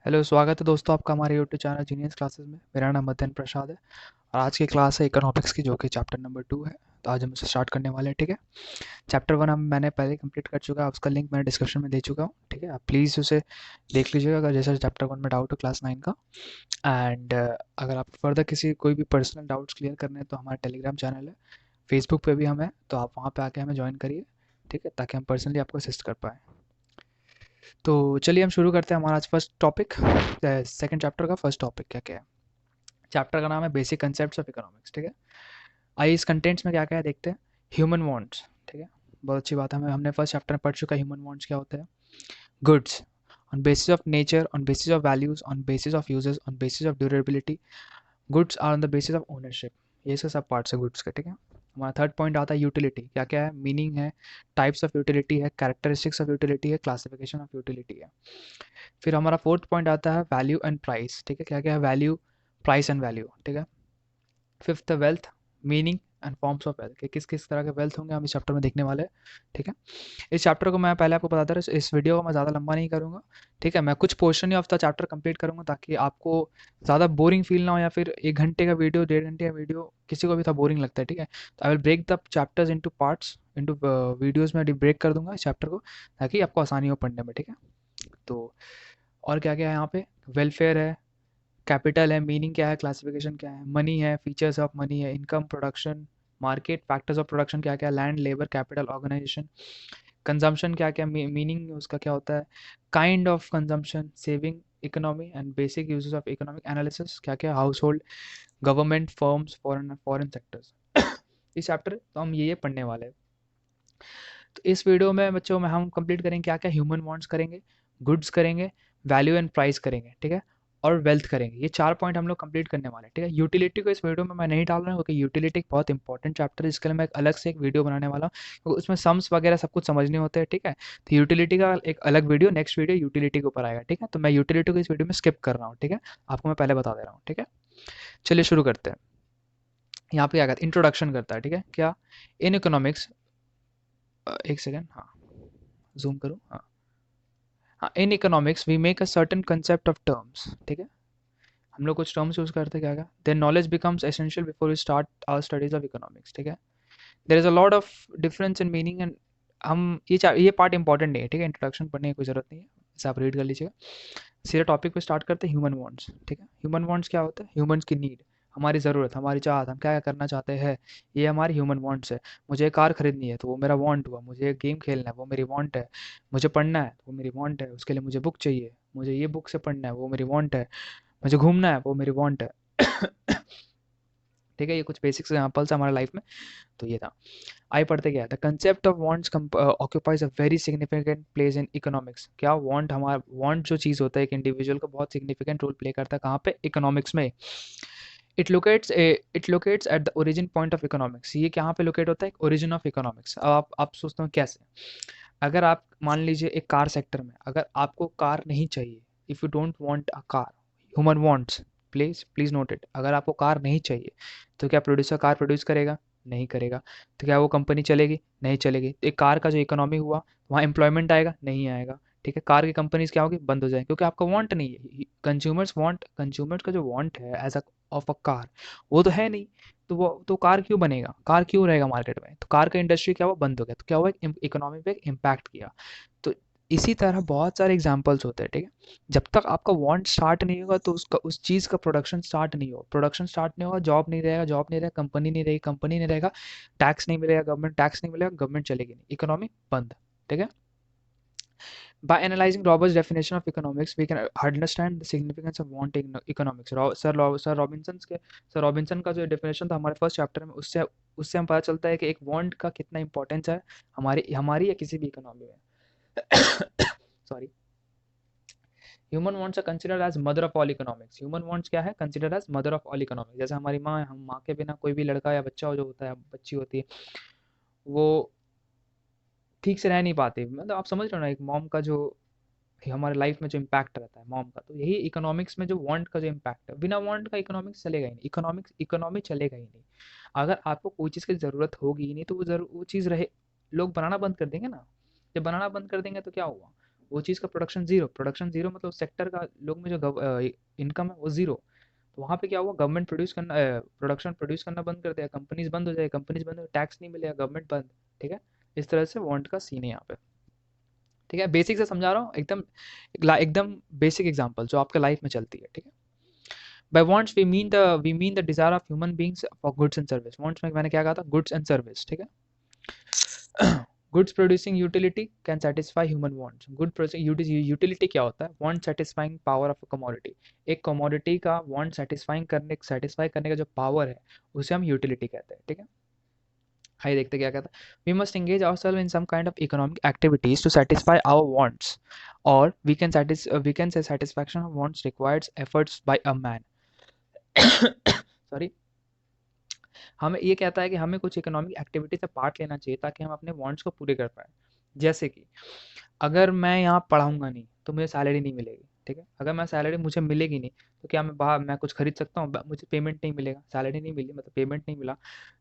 Hello, स्वागत है दोस्तों आपका हमारे यूट्यूब चैनल जीनियस क्लासेस में। मेरा नाम मदन प्रसाद है और आज की क्लास है इकोनॉमिक्स की, जो कि चैप्टर नंबर 2 है। तो आज हम उसे स्टार्ट करने वाले हैं, ठीक है। चैप्टर 1 हम मैंने पहले कंप्लीट कर चुका है, उसका लिंक मैंने डिस्क्रिप्शन में दे चुका हूँ, ठीक है। आप प्लीज़ उसे देख लीजिएगा अगर जैसे चैप्टर 1 में डाउट हो क्लास 9 का। एंड अगर आप फर्दर किसी कोई भी पर्सनल डाउट्स क्लियर करने हैं तो हमारा टेलीग्राम चैनल है, फेसबुक पे भी हम हैं, तो आप वहाँ पे आके हमें ज्वाइन करिए, ठीक है, ताकि हम पर्सनली आपको असिस्ट कर पाएँ। तो चलिए हम शुरू करते हैं हमारा आज फर्स्ट टॉपिक, सेकंड चैप्टर का फर्स्ट टॉपिक क्या क्या है। चैप्टर का नाम है बेसिक कंसेप्ट्स ऑफ इकोनॉमिक्स, ठीक है। आइए इस कंटेंट्स में क्या क्या है देखते हैं। ह्यूमन वांट्स, ठीक है, बहुत अच्छी बात है। हमें हमने फर्स्ट चैप्टर में पढ़ चुका है ह्यूमन वांट्स क्या होता है। Goods on basis of nature, on basis of values, on basis of uses, on basis of durability. Goods are on the basis of ownership. ये सब पार्ट्स है गुड्स के, ठीक है। हमारा थर्ड पॉइंट आता है यूटिलिटी, क्या क्या है, मीनिंग है, टाइप्स ऑफ यूटिलिटी है, कैरेक्टरिस्टिक्स ऑफ यूटिलिटी है, क्लासिफिकेशन ऑफ यूटिलिटी है। फिर हमारा फोर्थ पॉइंट आता है वैल्यू एंड प्राइस, ठीक है, क्या क्या है, वैल्यू, प्राइस एंड वैल्यू, ठीक है। Fifth wealth, meaning and forms of wealth, कि किस किस तरह के वेल्थ होंगे हम इस चैप्टर में देखने वाले हैं, ठीक है। इस चैप्टर को मैं पहले आपको बताता रहा, इस वीडियो को मैं ज़्यादा लंबा नहीं करूँगा, ठीक है। मैं कुछ portion he of the chapter complete करूँगा ताकि आपको ज़्यादा बोरिंग फील ना हो, या फिर 1 घंटे का वीडियो, 1.5 घंटे का वीडियो किसी को भी था बोरिंग लगता है, ठीक है। तो I will break the chapters into parts, into videos में ब्रेक कर दूंगा इस चैप्टर को, ताकि आपको आसानी हो पढ़ने में, ठीक है। तो और क्या क्या है यहाँ पे, वेलफेयर है, कैपिटल है, मीनिंग क्या है, क्लासिफिकेशन क्या है, मनी है, फीचर्स ऑफ मनी है, income, production, market, factors of production क्या क्या, land, labour, capital, organisation, consumption क्या क्या, मीनिंग उसका क्या होता है, kind of consumption, saving, economy and basic uses of economic analysis क्या क्या, household, government, firms, foreign foreign sectors. इस चैप्टर तो हम ये पढ़ने वाले हैं। तो इस वीडियो में बच्चों में हम कंप्लीट करेंगे क्या क्या, ह्यूमन वांट्स करेंगे, गुड्स करेंगे, वैल्यू एंड प्राइस करेंगे, ठीक है, और वेल्थ करेंगे। ये 4 पॉइंट हम लोग कंप्लीट करने वाले हैं, ठीक है। यूटिलिटी को इस वीडियो में मैं नहीं डाल रहा हूँ क्योंकि यूटिलिटी एक बहुत इंपॉर्टेंट चैप्टर है, इसके लिए मैं एक अलग से एक वीडियो बनाने वाला हूँ, क्योंकि उसमें सम्स वगैरह सब कुछ समझने होते हैं, ठीक है। तो यूटिलिटी का एक अलग वीडियो, नेक्स्ट वीडियो यूटिलिटी के ऊपर आएगा, ठीक है। तो मैं यूटिलिटी को इस वीडियो में स्किप कर रहा हूँ, ठीक है, आपको मैं पहले बता दे रहा हूँ, ठीक है। चलिए शुरू करते हैं। यहाँ पे क्या कहता है, इंट्रोडक्शन करता है, ठीक है, क्या, इन इकोनॉमिक्स, एक सेकेंड, हाँ, जूम करूँ, हाँ, हाँ, in economics we make a certain concept of terms, ठीक है। हम लोग कुछ टर्म्स यूज करते हैं, क्या then knowledge becomes essential before we start our studies of economics, ठीक है। There is a lot of difference in meaning and हम ये पार्ट इंपॉर्टेंट नहीं है, ठीक है, इंट्रोडक्शन पढ़ने की कोई जरूरत नहीं है, इसे आप रीड कर लीजिएगा। सीधे टॉपिक पे स्टार्ट करते हैं, ह्यूमन वांट्स, ठीक है। ह्यूमन वांट्स क्या होता है, ह्यूमंस की नीड, हमारी ज़रूरत, हमारी चाहत, हम क्या क्या करना चाहते हैं, ये हमारी ह्यूमन वांट्स है। मुझे एक कार खरीदनी है तो वो मेरा वांट हुआ, मुझे एक गेम खेलना है वो मेरी वांट है, मुझे पढ़ना है वो मेरी वांट है, उसके लिए मुझे बुक चाहिए, मुझे ये बुक से पढ़ना है वो मेरी वांट है, मुझे घूमना है वो मेरी वांट है। ठीक है, ये कुछ बेसिक्स एग्जांपल्स हमारे लाइफ में। तो ये था, आइए पढ़ते क्या है। The concept of wants occupies a very significant place in economics, क्या वांट, हमारा वांट जो चीज़ होता है एक इंडिविजुअल का बहुत सिग्निफिकेंट रोल प्ले करता है, कहाँ पे, इकोनॉमिक्स में। It locates at the origin point of economics, ये कहाँ पे लोकेट होता है, ओरिजिन ऑफ इकोनॉमिक्स। अब आप सोचते हो कैसे, अगर आप मान लीजिए एक कार सेक्टर में, अगर आपको कार नहीं चाहिए, if you don't want a car, human wants, please please note it, अगर आपको कार नहीं चाहिए तो क्या प्रोड्यूसर कार प्रोड्यूस करेगा, नहीं करेगा। तो क्या वो कंपनी चलेगी, नहीं चलेगी। तो एक कार का जो इकोनॉमी हुआ, वहाँ एम्प्लॉयमेंट आएगा, नहीं आएगा, ठीक है। कार की कंपनीज क्या होगी, बंद हो जाएंगी, क्योंकि आपका वांट नहीं है। कंज्यूमर्स का जो वांट है as a of a car, वो तो है नहीं। तो वो तो कार क्यों बनेगा, कार क्यों रहेगा मार्केट में, तो कार का इंडस्ट्री क्या हुआ, बंद हो गया, तो क्या हुआ, इकोनॉमी पे इम्पैक्ट किया। तो इसी तरह बहुत सारे एग्जाम्पल्स होते हैं, ठीक है। जब तक आपका वांट स्टार्ट नहीं होगा तो उसका उस चीज़ का प्रोडक्शन स्टार्ट नहीं होगा, प्रोडक्शन स्टार्ट नहीं होगा, जॉब नहीं रहेगा, जॉब नहीं रहेगा, कंपनी नहीं रहेगी, कंपनी नहीं रहेगा, टैक्स नहीं मिलेगा, गवर्नमेंट टैक्स नहीं मिलेगा, गवर्नमेंट चलेगी नहीं, इकोनॉमी बंद, ठीक है। By analyzing Robert's definition of economics, we can understand the significance of want in economics. Sir Robinson का जो डेफिनेशन था हमारे फर्स्ट चैप्टर में, उससे उससे हम पता चलता है कि एक वांट का कितना इंपॉर्टेंस है हमारी हमारी या किसी भी इकोनॉमी में। Sorry, human wants are considered as mother of all economics. Human wants क्या है, considered as mother of all economics. जैसे हमारी माँ है, हम माँ के बिना कोई भी लड़का या बच्चा जो होता है, बच्ची होती है, वो ठीक से रह नहीं पाती। मतलब आप समझ रहे हो ना, एक मॉम का जो हमारे लाइफ में जो इम्पैक्ट रहता है मॉम का, तो यही इकोनॉमिक्स में जो वांट का जो इम्पैक्ट है, बिना वांट का इकोनॉमिक्स चलेगा ही नहीं, इकोनॉमी चलेगा ही नहीं। अगर आपको कोई चीज़ की ज़रूरत होगी ही नहीं तो वो चीज़ रहे, लोग बनाना बंद कर देंगे ना। जब बनाना बंद कर देंगे तो क्या हुआ, वो चीज़ का प्रोडक्शन जीरो मतलब सेक्टर का लोग में जो इनकम है वो जीरो। तो वहाँ पे क्या हुआ, गवर्नमेंट प्रोडक्शन प्रोड्यूस करना बंद कर दिया, कंपनीज बंद हो जाए, कंपनीज बंद हो, टैक्स नहीं मिलेगा, गवर्नमेंट बंद। ठीक है, इस तरह से वांट का सीन है यहाँ पे। ठीक है, बेसिक से समझा रहा हूँ, एकदम बेसिक एग्जांपल जो आपके लाइफ में चलती है। ठीक है, by wants we mean the desire of human beings for goods and service. Wants में मैंने क्या कहा था, गुड्स एंड सर्विस। ठीक है, goods producing utility can satisfy human wants. Good producing utility क्या होता है, want satisfying power of a commodity. एक कमोडिटी का वांट सेटिस्फाई करने का जो पावर है उसे हम यूटिलिटी कहते हैं। ठीक है, आइए देखते क्या कहता है, we must engage ourselves in some kind of economic activities to satisfy our wants, और we can say satisfaction of wants requires efforts by a man. Sorry, हमें ये कहता है कि हमें कुछ इकोनॉमिक एक्टिविटी से पार्ट लेना चाहिए ताकि हम अपने वांट्स को पूरे कर पाए। जैसे कि अगर मैं यहाँ पढ़ाऊंगा नहीं तो मुझे सैलरी नहीं मिलेगी। ठीक है, अगर मैं सैलरी मुझे मिलेगी नहीं तो क्या मैं बाहर मैं कुछ खरीद सकता हूँ, मुझे पेमेंट नहीं मिलेगा, सैलरी नहीं मिली मतलब पेमेंट नहीं मिला,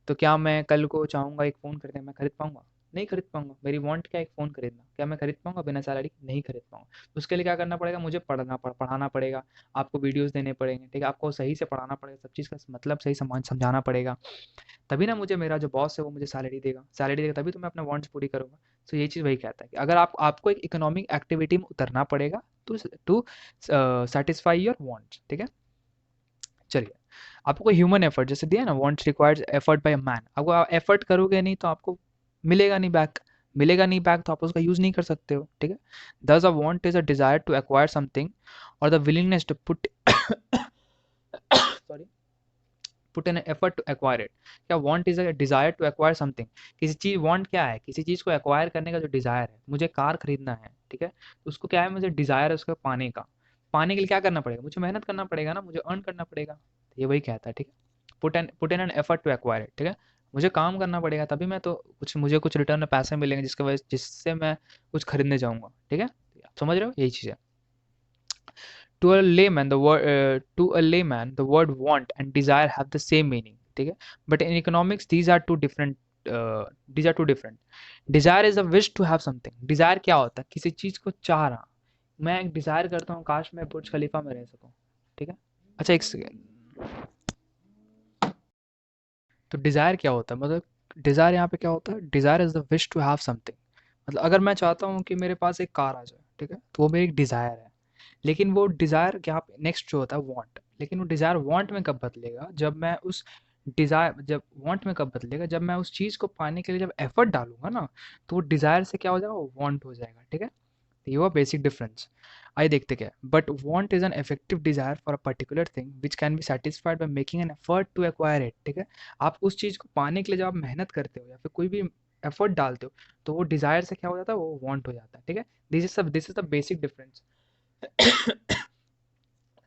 तो क्या मैं कल को चाहूँगा एक फ़ोन खरीदने, मैं खरीद पाऊंगा? नहीं खरीद पाऊंगा। मेरी वांट क्या है, एक फ़ोन खरीदना, क्या मैं खरीद पाऊंगा बिना सैलरी? नहीं खरीद पाऊंगा। तो उसके लिए क्या करना पड़ेगा, मुझे पढ़ाना पड़ेगा, आपको वीडियोस देने पड़ेंगे। ठीक है, आपको सही से पढ़ाना पड़ेगा, सब चीज़ का मतलब सही समझाना पड़ेगा, तभी ना मुझे मेरा जो बॉस है वो मुझे सैलरी देगा तभी तो मैं अपने वांट्स पूरी करूँगा। तो ये चीज़ वही कहता है कि अगर आपको एक इकोनॉमिक एक्टिविटी में उतरना पड़ेगा to to satisfy your wants. ठीक है, चलिए, आपको कोई ह्यूमन एफर्ट जैसे दिया ना, wants requires effort bye a man, आपको आप एफर्ट करोगे नहीं तो आपको मिलेगा नहीं बैक, तो आप उसका यूज नहीं कर सकते हो। ठीक है, thus a want is a desire to acquire something और the willingness to put sorry put in effort to acquire it. क्या want is a desire to acquire something, किसी चीज, वांट क्या है, किसी चीज को एक्वायर करने का जो डिजायर है, मुझे कार खरीदना है। ठीक है, तो उसको क्या है, मुझे डिजायर है उसको पाने का, पाने के लिए क्या करना पड़ेगा, मुझे मेहनत करना पड़ेगा ना, मुझे अर्न करना पड़ेगा। तो ये वही कहता है। ठीक है, put in an effort to acquire it. ठीक है, मुझे काम करना पड़ेगा तभी मैं तो मुझे कुछ रिटर्न में पैसे मिलेंगे जिसके वजह जिससे मैं कुछ खरीदने जाऊंगा। ठीक है, आप समझ रहे हो, यही चीज़ है। To a layman, the word want and desire have the same meaning. ठीक है, but in economics these are two different. Desire is a wish to have something. Desire क्या होता है, किसी चीज को चाह रहा, मैं एक डिजायर करता हूँ काश मैं बुर्ज खलीफा में रह सकूँ। ठीक है, अच्छा एक सेकेंड, तो डिजायर क्या होता है, मतलब डिजायर यहाँ पे क्या होता है, desire is the wish to have something. मतलब अगर मैं चाहता हूँ कि मेरे पास एक कार आ जाए, ठीक है, तो वो मेरी एक डिजायर है। लेकिन वो डिज़ायर यहाँ पे नेक्स्ट जो होता है वांट, लेकिन वो डिज़ायर वांट में कब बदलेगा, जब वांट में कब बदलेगा, जब मैं उस चीज़ को पाने के लिए जब एफर्ट डालूंगा ना, तो वो डिज़ायर से क्या हो जाएगा, वो वांट हो जाएगा। ठीक है, तो ये हुआ बेसिक डिफरेंस। आइए देखते क्या है, but want is an effective desire for a particular thing which can be satisfied by making an effort to acquire it. ठीक है, आप उस चीज़ को पाने के लिए जब आप मेहनत करते हो या फिर कोई भी एफर्ट डालते हो, तो वो डिज़ायर से क्या हो जाता है, वो वांट हो जाता है। ठीक है, this is the basic difference.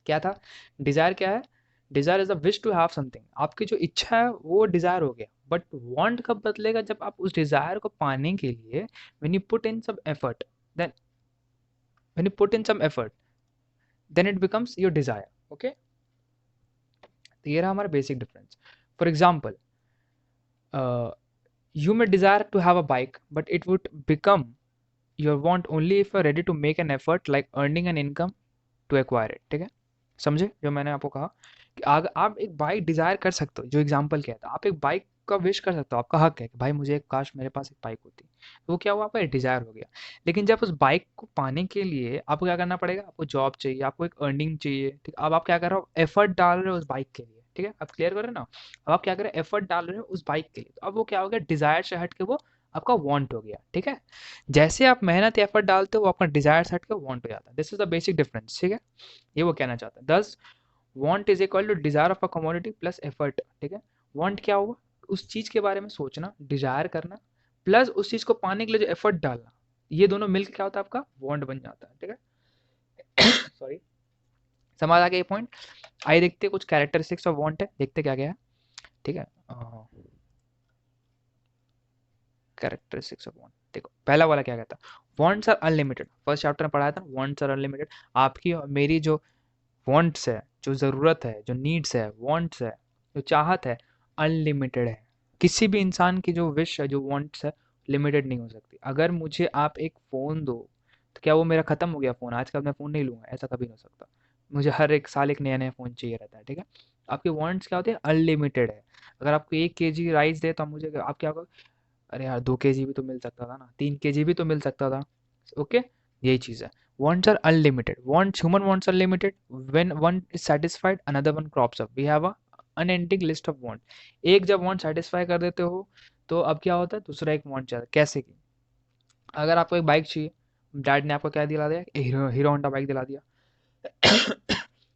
क्या था, डिजायर क्या है, desire is a wish to have something, आपकी जो इच्छा है वो डिजायर हो गया, बट वांट कब बदलेगा, जब आप उस डिजायर को पाने के लिए when you put in some effort, then when you put in some effort then it becomes your desire. Okay, तो ये रहा हमारा basic difference. For example, you may desire to have a bike but it would become your want only if you're ready to make an effort like earning an income to acquire it। ठीक है, समझे जो मैंने आपको कहा कि अगर आप एक बाइक डिजायर कर सकते हो, जो एग्जांपल किया था, आप एक बाइक का विश कर सकते हो, आपका हक है कि भाई मुझे काश मेरे पास एक बाइक होती, तो वो क्या हुआ, आपका डिजायर हो गया। लेकिन जब उस बाइक को पाने के लिए आपको क्या करना पड़ेगा, आपको जॉब चाहिए, आपको एक अर्निंग चाहिए। ठीक, अब आप क्या कर रहे हो, एफर्ट डाल रहे हो उस बाइक के लिए। ठीक है, आप क्लियर कर रहे हो ना, अब आप क्या कर रहे हो, एफर्ट डाल रहे हो उस बाइक के लिए, तो अब वो क्या हो गया, डिजायर से हट के वो आपका वांट हो गया। ठीक है, जैसे आप मेहनत एफर्ट डालते हो वो आपका डिजायर से हट के वांट हो जाता है। This is the basic difference. ठीक है, ये वो कहना चाहता है। Thus want is equal to desire of a commodity plus effort. ठीक है, वांट क्या हुआ, उस चीज के बारे में सोचना, डिजायर करना, प्लस उस चीज को पाने के लिए जो एफर्ट डालना, ये दोनों मिलकर क्या होता है, आपका वांट बन जाता है। ठीक है, सॉरी, समझ आ गया ये पॉइंट। आइए देखते हैं कुछ कैरेक्टरिस्टिक्स ऑफ वांट है, देखते क्या क्या है। ठीक है, कैरेक्टरिस्टिक्स ऑफ वांट, देखो पहला वाला क्या कहता है, wants are unlimited. First chapter में पढ़ाया था, वांट्स आर अनलिमिटेड। आपकी और मेरी जो वांट्स है, जो ज़रूरत है, जो नीड्स है, वांट्स है, जो चाहत है, अनलिमिटेड है। किसी भी इंसान की जो विश है, जो वांट्स है, लिमिटेड नहीं हो सकती। अगर मुझे आप एक फ़ोन दो तो क्या वो मेरा खत्म हो गया फ़ोन, आजकल मैं फ़ोन नहीं लूँगा? ऐसा कभी नहीं हो सकता। मुझे हर एक साल एक नया-नया फ़ोन चाहिए रहता है, ठीक है? आपके वांट्स क्या होते हैं? अनलिमिटेड है। अगर आपको 1 केजी राइस दे तो मुझे आप क्या कहोगे? अरे यार 2 केजी भी तो मिल सकता था ना, 3 केजी भी तो मिल सकता था। ओके, यही चीज़ है। Wants are unlimited, wants human wants are limited, when one is satisfied another one crops up, we have a unending list of want. एक जब वांट सेटिस्फाई कर देते हो तो अब क्या होता है, दूसरा एक वांट चाहता है। कैसे कि अगर आपको एक बाइक चाहिए, डैड ने आपको क्या दिला दिया, हीरो हीरो होंडा बाइक दिला दिया।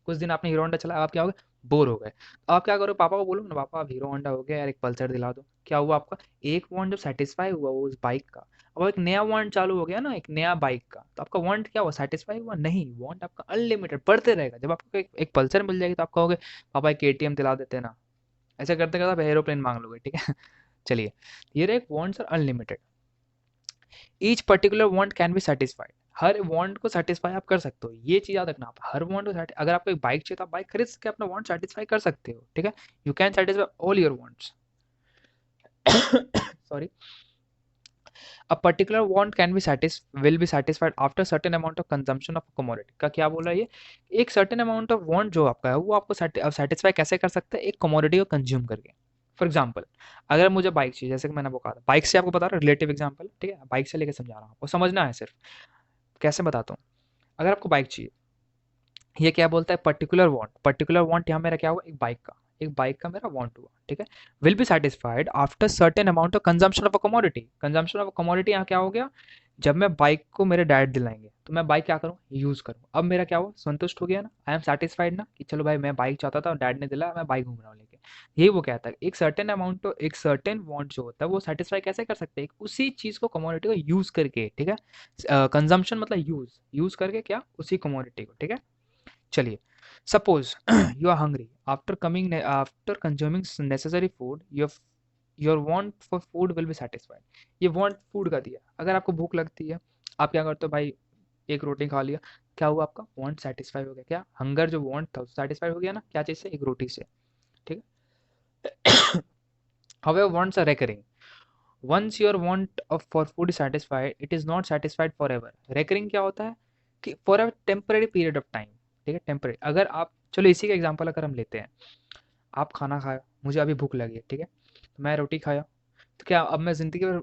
कुछ दिन आपने हीरो होंडा चलाया, आप क्या हो गए, बोर हो गए। तो आप क्या करो, पापा को बोलो ना, पापा अब हीरो होंडा हो गया यार, एक पल्सर दिला दो। क्या हुआ आपका, एक वांट जब सेटिस्फाई हुआ वो उस बाइक का, अब एक नया वांट चालू हो गया ना, एक नया बाइक का, तो आपका वांट क्या हुआ, सेटिस्फाई हुआ नहीं। वांट आपका अनलिमिटेड बढ़ते रहेगा। जब आपको एक पल्सर मिल जाएगी तो आप कहोगे पापा एक केटीएम दिला देते ना। ऐसे करते करते आप एरोप्लेन मांग लोगे, ठीक है। चलिए, ये रहे wants are unlimited. Each particular want can be satisfied. हर वांट को सेटिस्फाई आप कर सकते हो, ये चीज याद रखना। आप हर वांट को अगर आपको एक बाइक चाहिए तो आप बाइक खरीद के अपना वांट सेटिस्फाई कर सकते हो, ठीक है। You can satisfy all your wants. Sorry. A particular want can B will be satisfied after certain amount of consumption of commodity. का क्या बोल रहा है ये, एक सर्टेन अमाउंट ऑफ वांट जो आपका है वो आपको सेटिस्फाई कैसे कर सकते हैं, एक कमोडिटी को कंज्यूम करके। फॉर एग्जाम्पल, अगर मुझे बाइक चाहिए, जैसे कि मैंने वो कहा था, बाइक से आपको बता रहा हूँ, रिलेटिव एग्जाम्पल, ठीक है, बाइक से लेके समझा रहा हूँ, आपको समझना है सिर्फ। कैसे बताता हूँ, अगर आपको बाइक चाहिए, ये क्या बोलता है, पर्टिकुलर वांट। पर्टिकुलर वांट यहाँ मेरा क्या हुआ, एक बाइक का मेरा वांट हुआ, ठीक है। Will be satisfied after certain amount of consumption of a commodity. Consumption of a commodity यहाँ क्या हो गया, जब मैं बाइक को मेरे डैड दिलाएंगे तो मैं बाइक क्या करूँ, यूज करूँ। अब मेरा क्या हुआ, संतुष्ट हो गया ना, आई एम सेटिस्फाइड ना, कि चलो भाई मैं बाइक चाहता था, डैड ने दिलाया, मैं बाइक घूम रहा हूँ लेके। यही वो कहता है, एक सर्टेन अमाउंट, तो एक सर्टेन वांट जो होता है वो सेटिस्फाई कैसे कर सकते हैं, उसी चीज को, कमोडिटी को यूज करके, ठीक है। कंजम्पशन मतलब यूज, यूज करके क्या, उसी कमोडिटी को, ठीक है। चलिए, suppose you are hungry after consuming necessary food, your want for food will be satisfied. ये वांट फूड का दिया, अगर आपको भूख लगती है, आप क्या करते हो भाई, एक रोटी खा लिया, क्या हुआ, आपका वांट सेटिस्फाई हो गया। क्या हंगर जो वांट था सेटिस्फाई हो गया ना, क्या चीज से, एक रोटी से, ठीक है। However wants are recurring, once your want of for food satisfied, it is not satisfied for ever. Recurring क्या होता है, कि for a temporary period of time, ठीक है, टेम्पररी। अगर आप, चलो इसी का एग्जांपल अगर हम लेते हैं, आप खाना खाया, मुझे अभी भूख लगी है, ठीक है, तो मैं रोटी खाया, तो क्या अब मैं जिंदगी भर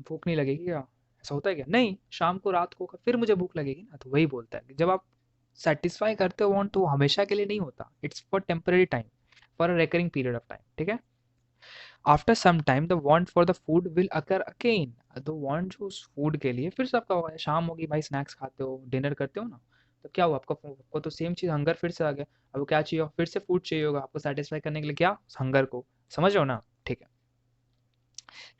भूख नहीं लगेगी क्या, ऐसा होता है क्या, नहीं, शाम को रात को फिर मुझे भूख लगेगी ना। तो वही बोलता है कि जब आप सेटिस्फाई करते हो वांट, तो वो हमेशा के लिए नहीं होता, it's for temporary time, for a recurring period of time, ठीक है। After some time the want for the food will occur again. तो वांट जो उस फूड के लिए फिर से आपका होगा, शाम होगी भाई, स्नैक्स खाते हो, डिनर करते हो ना, तो क्या हुआ, आपको तो सेम चीज, हंगर फिर से आ गया। अब क्या चाहिए, फिर से फूड चाहिए होगा आपको सेटिस्फाई करने के लिए, क्या, हंगर को। समझ रहे हो ना, ठीक है।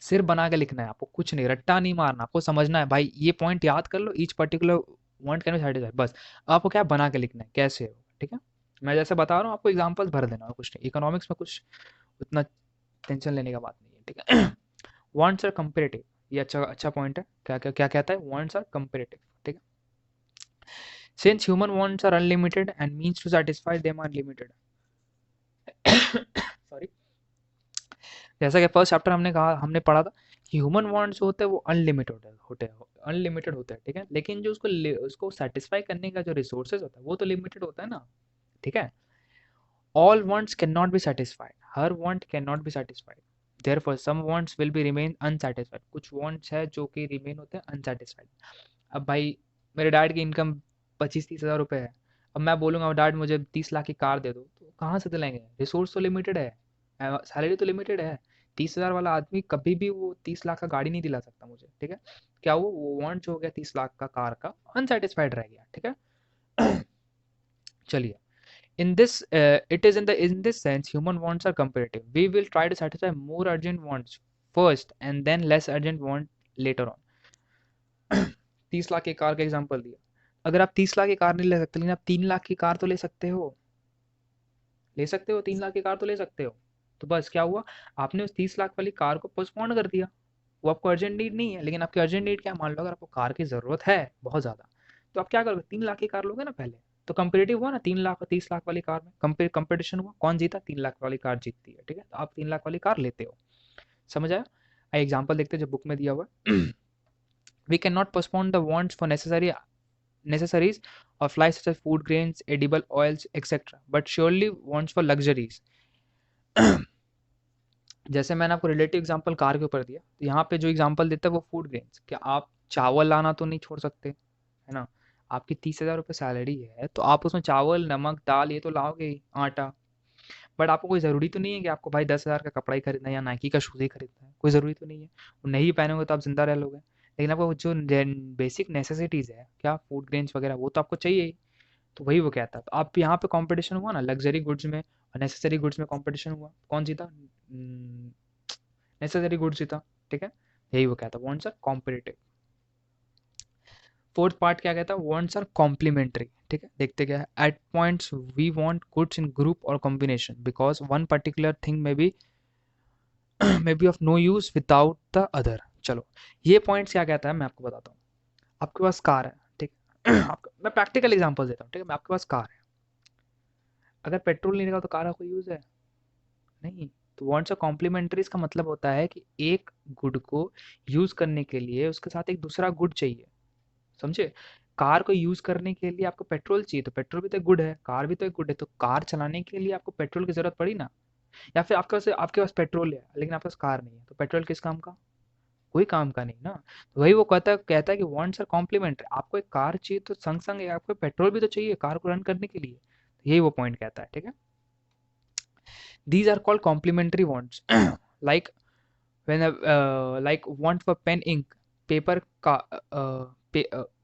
सिर्फ बना के लिखना है आपको, कुछ नहीं, रट्टा नहीं मारना, आपको समझना है भाई, ये पॉइंट याद कर लो, each particular want can be satisfied, बस। आपको क्या बना के लिखना है, कैसे हो, ठीक है। मैं जैसे बता रहा हूँ आपको एग्जांपल्स भर देना, और कुछ नहीं, इकोनॉमिक्स में कुछ उतना टेंशन लेने का बात नहीं है, ठीक है। वांट्स आर कंपेरेटिव, ये अच्छा अच्छा पॉइंट है। क्या क्या क्या कहता है, वांट्स आर कंपेरेटिव, ठीक है। Since human wants are unlimited and means to satisfy them are limited. Sorry. जैसा कि फर्स्ट चैप्टर हमने कहा, हमने पढ़ा था कि ह्यूमन वांट्स जो होते हैं वो अनलिमिटेड होते हैं, ठीक है। लेकिन जो उसको सेटिस्फाई करने का जो रिसोर्सेज होता है वो तो लिमिटेड होता है ना, ठीक है। All wants can not be satisfied, हर want can not be satisfied, therefore some wants will be remain unsatisfied. कुछ वांट्स है जो कि रिमेन होते हैं अनसेटिस्फाइड। अब भाई, मेरे डैड की इनकम 25-30 हज़ार रुपये है, अब मैं बोलूँगा डैड मुझे 30 लाख की कार दे दो, तो कहाँ से दिलाएंगे, रिसोर्स तो लिमिटेड है, सैलरी तो लिमिटेड है। 30 हज़ार वाला आदमी कभी भी वो 30 लाख का गाड़ी नहीं दिला सकता मुझे, ठीक है। क्या वो वांट जो हो गया 30 लाख का कार का, अनसेटिस्फाइड रह गया, ठीक है। चलिए, in this it is in this sense human wants are comparative. We will try to satisfy more urgent wants first and then less urgent want later on. 30 lakh की कार का एग्जांपल दिया, अगर आप 30 लाख की कार नहीं ले सकते, लेकिन आप 3 लाख की कार तो ले सकते हो, 3 लाख की कार तो ले सकते हो। तो बस क्या हुआ, आपने उस 30 लाख वाली कार को पोस्टपोन कर दिया। वो आपको अर्जेंट नीड नहीं है, लेकिन आपकी अर्जेंट नीड क्या है, मान लो अगर आपको कार की जरूरत है बहुत ज्यादा, तो आप क्या करोगे, 3 लाख की कार लोगे ना पहले। तो कंपेरेटिव हुआ ना, 3 लाख और 30 लाख वाली कार में कंपटीशन हुआ, कौन जीता, 3 लाख वाली कार जीतती है, ठीक है। तो आप 3 लाख वाली कार लेते हो। समझ आया। एग्जाम्पल देखते हैं जो बुक में दिया हुआ है। We cannot postpone the wants for necessaries of life such as food, grains, edible oils, etc. But surely wants for luxuries. जैसे मैंने आपको रिलेटिव एग्जांपल कार के ऊपर दिया, तो यहाँ पे जो एग्जांपल देता है वो फूड ग्रेन्स। क्या आप चावल लाना तो नहीं छोड़ सकते, है ना? आपकी 30,000 रुपये सैलरी है तो आप उसमें चावल, नमक, दाल ये तो लाओगे ही, आटा। बट आपको कोई ज़रूरी तो नहीं है कि आपको भाई 10,000 का कपड़ा ही खरीदना है या नाइकी का शूज़ ही खरीदना है, कोई ज़रूरी तो नहीं है। वो नहीं पहनोगे तो आप जिंदा रह लोगे, लेकिन आपको जो बेसिक नेसेसिटीज़ है, क्या फूड ग्रेन्स वगैरह, वो तो आपको चाहिए ही। तो वही वो कहता है। तो आप यहाँ पे कंपटीशन हुआ ना लग्जरी गुड्स में और नेसेसरी गुड्स में, कंपटीशन हुआ, कौन जीता? नेसेसरी गुड्स जीता। ठीक है, यही वो कहता है, wants are competitive. Fourth part क्या कहता है? Wants are complementary. ठीक है, देखते क्या है। At points we want goods in group और combination because one particular thing may be of no use without the other. चलो, ये पॉइंट्स क्या कहता है मैं आपको बताता हूँ। आपके पास कार है, ठीक है, मैं प्रैक्टिकल एग्जांपल देता हूँ, ठीक है। मैं आपके पास कार है, अगर पेट्रोल नहीं रहेगा तो कार का कोई यूज है नहीं। तो वांट्स और कॉम्प्लीमेंट्रीज का मतलब होता है कि एक गुड को यूज करने के लिए उसके साथ एक दूसरा गुड चाहिए, समझे? कार को यूज करने के लिए आपको पेट्रोल चाहिए, तो पेट्रोल भी तो एक गुड है, कार भी तो एक गुड है, तो कार चलाने के लिए आपको पेट्रोल की जरूरत पड़ी ना। या फिर आपके पास पेट्रोल है लेकिन आपके पास कार नहीं है, तो पेट्रोल किस काम का? कोई काम का नहीं ना। तो वही वो कहता है कि वांट्स आर कॉम्प्लीमेंट्री। आपको एक कार चाहिए तो संग संग आपको पेट्रोल भी तो चाहिए कार को रन करने के लिए। तो यही वो पॉइंट कहता है, ठीक है। These are called complementary wants. like when like want for pen, ink, paper का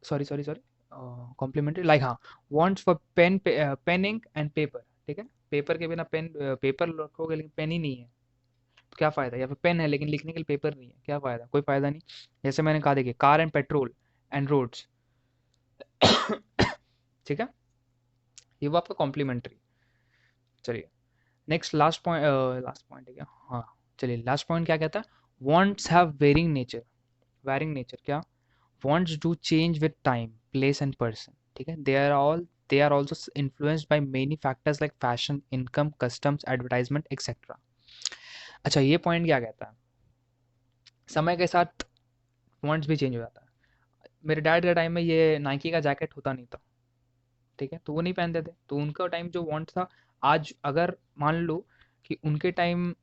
sorry complementary, like हाँ, wants for pen, ink and paper। ठीक है, पेपर के बिना पेन, पेपर रखोगे लेकिन पेन ही नहीं है तो क्या फायदा? या फिर पेन है लेकिन लिखने के लिए पेपर नहीं है, क्या फायदा? कोई फायदा नहीं। जैसे मैंने कहा, देखिए, car and petrol and roads. ठीक है, ये वो आपका कॉम्प्लीमेंट्री। चलिए, नेक्स्ट लास्ट पॉइंट है क्या? हाँ, चलिए, लास्ट पॉइंट क्या कहता है? Wants have varying nature. Varying nature क्या? Wants do change with time, place and person. ठीक है, they are also influenced by many factors like fashion, income, customs, advertisement, etcetera. अच्छा, ये पॉइंट क्या कहता है? समय के साथ वॉन्ट्स भी चेंज हो जाता है। मेरे डैड के टाइम में ये नाइकी का जैकेट होता नहीं था, ठीक है, तो वो नहीं पहनते थे, तो उनका टाइम जो वांट था, आज अगर मान लो कि उनके टाइम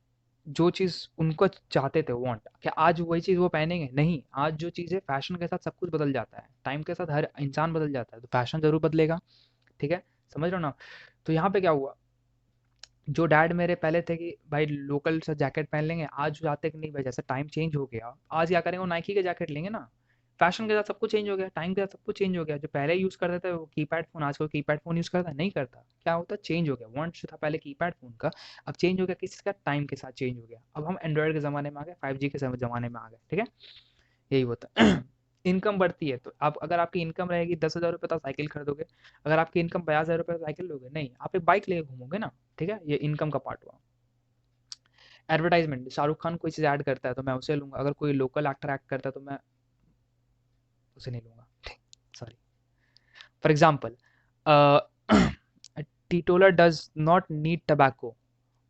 जो चीज़ उनको चाहते थे वांट, क्या आज वही चीज़ वो पहनेंगे? नहीं। आज जो चीज़ है, फैशन के साथ सब कुछ बदल जाता है, टाइम के साथ हर इंसान बदल जाता है, तो फैशन जरूर बदलेगा। ठीक है, समझ रहे हो ना? तो यहाँ पे क्या हुआ, जो डैड मेरे पहले थे कि भाई लोकल सा जैकेट पहन लेंगे, आज जाते कि नहीं भाई, जैसे टाइम चेंज हो गया, आज क्या करेंगे, वो नाइकी के जैकेट लेंगे ना। फैशन के साथ सब कुछ चेंज हो गया, टाइम के साथ सब कुछ चेंज हो गया। जो पहले यूज करते थे वो कीपैड फोन, आज कोई कीपैड फोन यूज करता नहीं करता, क्या होता? चेंज हो गया। वांट जो था पहले कीपैड फोन का, अब चेंज हो गया किसका? टाइम के साथ चेंज हो गया। अब हम एंड्रॉइड के जमाने में आ गए, 5G के जमाने में आ गए। ठीक है, यही होता है। इनकम बढ़ती है, तो आप, अगर आपकी इनकम रहेगी 10,000 रुपये, तो साइकिल खरीदोगे। अगर आपकी इनकम 50,000 रुपये, तो साइकिल लोगे नहीं, आप एक बाइक लेके घूमोगे ना। ठीक है, ये इनकम का पार्ट हुआ। एडवर्टाइजमेंट, शाहरुख खान कोई चीज़ ऐड करता है तो मैं उसे लूंगा, अगर कोई लोकल एक्टर एक्ट करता है तो मैं उसे नहीं लूंगा। Sorry. For example, teetotaller does not need tobacco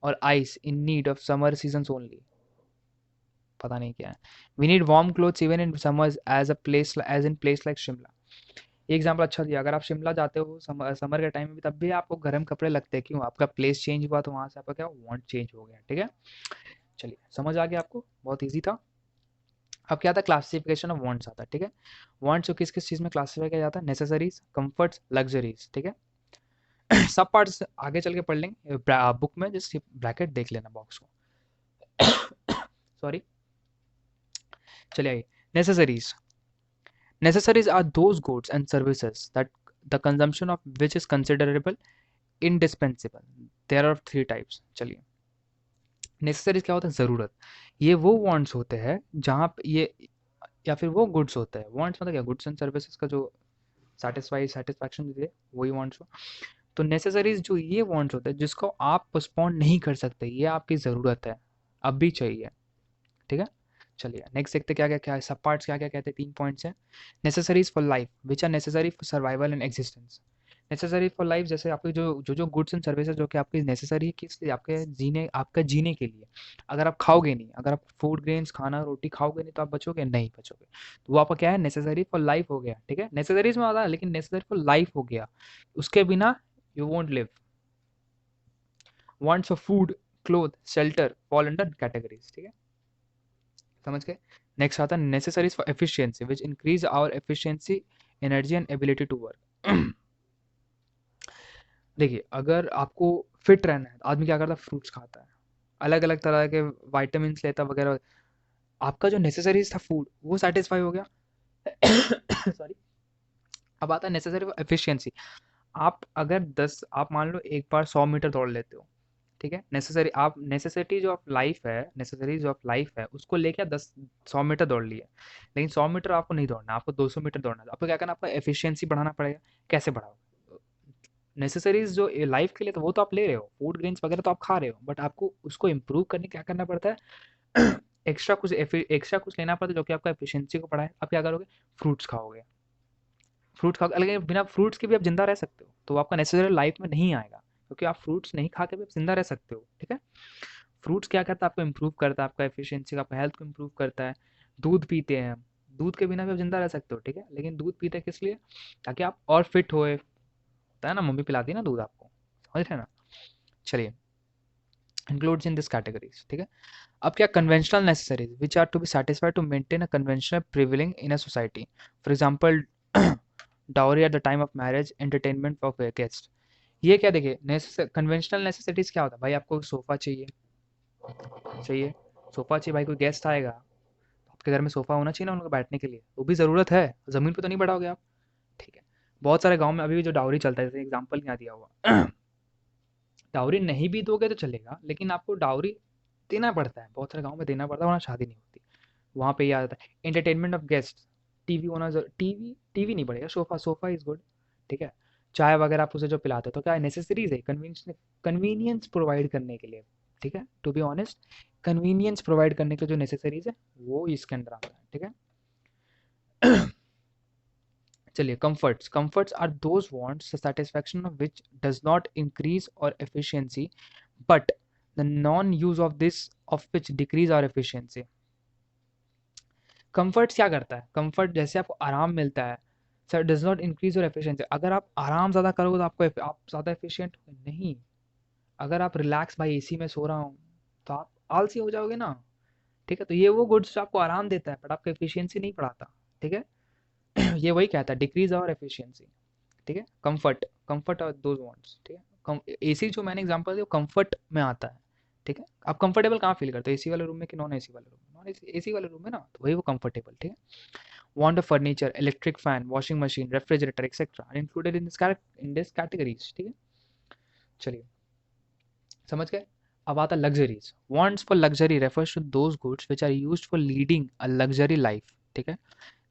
और ice in need of summer season only. पता नहीं क्या है। We need warm clothes even in summers as in place like Shimla. ये एग्जाम्पल अच्छा दिया। अगर आप शिमला जाते हो समर के टाइम में भी, तब भी आपको गर्म कपड़े लगते हैं, क्यों? आपका प्लेस चेंज हुआ तो वहां से आपका क्या वांट चेंज हो गया। ठीक है, चलिए, समझ आ गया आपको? बहुत ईजी था। अब क्या आता है? क्लासिफिकेशन ऑफ वांट्स आता है। ठीक है, वांट्स को किस किस चीज में क्लासिफाई किया जाता है? Necessaries, comforts, luxuries. ठीक है, सब पार्ट्स आगे चल के पढ़ लेंगे बुक में, जस्ट ब्रैकेट देख लेना बॉक्स को। सॉरी, चलिए आइए। Necessaries. Necessaries are those goods and services that the consumption of which is considerable indispensable. There are three types. चलिए, नेसेसरीज क्या होता है? ज़रूरत। ये वो वांट्स होते हैं जहाँ पे ये, या फिर वो गुड्स होते हैं। वांट्स मतलब क्या? गुड्स एंड सर्विसेज का जो सेटिस्फैक्शन दे, वही वांट्स हो। तो नेसेसरीज जो ये वांट्स होते हैं जिसको आप पोस्टपोन नहीं कर सकते, ये आपकी ज़रूरत है, अब भी चाहिए। ठीक है, चलिए नेक्स्ट देखते क्या क्या क्या है, सब पार्ट्स क्या क्या कहते हैं। 3 पॉइंट्स हैं। Necessaries for life which are necessary for survival and existence. Necessary for life, जैसे आपके जो गुड्स एंड सर्विसेज जो कि आपकी नेसेसरी है किस लिए, आपके जीने के लिए। अगर आप खाओगे नहीं, अगर आप फूड ग्रेन्स खाना रोटी खाओगे नहीं तो आप बचोगे नहीं, बचोगे। तो वो आपका क्या है, नेसेसरी फॉर लाइफ हो गया, ठीक है। नेसेसरीज में आता है लेकिन नेसेसरी फॉर लाइफ हो गया, उसके बिना you won't live. Wants for food cloth shelter fall under categories, ठीक है, समझ गए। नेक्स्ट आता है necessaries for efficiency which increase our efficiency energy and ability to work. देखिए, अगर आपको फिट रहना है तो आदमी क्या करता है, फ्रूट्स खाता है, अलग अलग तरह के वाइटामिन लेता वगैरह। आपका जो नेसेसरीज था फूड वो सेटिस्फाई हो गया। सॉरी। अब आता है नेसेसरी एफिशिएंसी। आप अगर 10 आप मान लो एक बार 100 मीटर दौड़ लेते हो, ठीक है। नेसेसरी आप नेसेसिटी जो ऑफ लाइफ है, नेसेसरीज ऑफ लाइफ है, उसको लेके आप 100 मीटर दौड़ लिए, लेकिन 100 मीटर आपको नहीं दौड़ना, आपको 200 मीटर दौड़ना है। आपको क्या करना, आपका एफिशिएंसी बढ़ाना पड़ेगा। कैसे बढ़ाओ, नेसेसरीज जो लाइफ के लिए तो वो तो आप ले रहे हो, फूड ग्रेन्स वगैरह तो आप खा रहे हो, बट आपको उसको इम्प्रूव करने क्या करना पड़ता है, एक्स्ट्रा कुछ लेना पड़ता है जो कि आपका एफिशिएंसी को बढ़ाए। आप क्या करोगे, फ्रूट्स खाओगे। फ्रूट्स खा, लेकिन बिना फ्रूट्स के भी आप जिंदा रह सकते हो, तो वो आपका नेसेसरी लाइफ में नहीं आएगा, क्योंकि आप फ्रूट्स नहीं खा के भी आप जिंदा रह सकते हो, ठीक है। फ्रूट्स क्या करता है, आपको इम्प्रूव करता है, आपका एफिशिएंसी आपका हेल्थ को इम्प्रूव करता है। दूध पीते हैं हम, दूध के बिना भी आप जिंदा रह सकते हो, ठीक है, लेकिन दूध पीते हैं किस लिए, ताकि आप और फिट होए, होता है ना, मम्मी पिलाती है ना दूध आपको, समझ रहे हैं ना। चलिए, इंक्लूड्स इन दिस कैटेगरीज, ठीक है। अब क्या, conventional necessaries which are to be satisfied to maintain a conventional prevailing in a society, for example dowry at the time of marriage, entertainment of guest. ये क्या, देखिए कन्वेंशनल नेसेसिटीज क्या होता है भाई, आपको सोफा चाहिए, चाहिए सोफा चाहिए भाई, कोई गेस्ट आएगा तो आपके घर में सोफा होना चाहिए ना उनको बैठने के लिए, वो भी ज़रूरत है, ज़मीन पे तो नहीं बैठाओगे आप, ठीक है। बहुत सारे गांव में अभी भी जो डाउरी चलता है, जैसे एग्जांपल यहाँ दिया हुआ, डाउरी नहीं भी दोगे तो चलेगा, लेकिन आपको डाउरी देना पड़ता है, बहुत सारे गाँव में देना पड़ता है, वरना शादी नहीं होती। वहाँ पे ये आ जाता है, एंटरटेनमेंट ऑफ गेस्ट, टीवी होना टीवी टीवी नहीं पड़ेगा, सोफा सोफा इज गुड, ठीक है। चाय वगैरह आप उसे जो पिलाते हो तो क्या नेसेसरीज है, कन्वीनियंस प्रोवाइड करने के लिए, ठीक है। To be honest, convenience provide करने के जो नेसेसरीज है वो इसके अंदर आता है, ठीक है। चलिए, comforts are those wants the satisfaction of which does not increase our efficiency but the non use of this of which decrease our efficiency. Comfort क्या करता है, कंफर्ट जैसे आपको आराम मिलता है, sir does not increase your efficiency. अगर आप आराम ज़्यादा करोगे तो आपको आप ज़्यादा एफिशिएंट नहीं। अगर आप रिलैक्स भाई एसी में सो रहा हूँ तो आप आलसी हो जाओगे ना, ठीक है। तो ये वो गुड्स आपको आराम देता है बट आपको एफिशिएंसी नहीं बढ़ाता, ठीक है। ये वही कहता है, डिक्रीज और एफिशिएंसी, ठीक है। कंफर्ट और दोज वांट्स, ठीक है। एसी जो मैंने एग्जांपल दिया वो कंफर्ट में आता है, ठीक है। आप कंफर्टेबल कहाँ फील करते हो, एसी वाले रूम में कि नॉन एसी वाले रूम में, नॉन एसी वाले रूम में ना, तो वही वो कंफर्टेबल, ठीक है। Want of furniture, electric fan, washing machine, refrigerator, etc. are included in this categories, ठीक है। चलिए, समझ गए। अब आता luxuries. Wants for luxury refers to those goods which are used for leading a luxury life, ठीक है।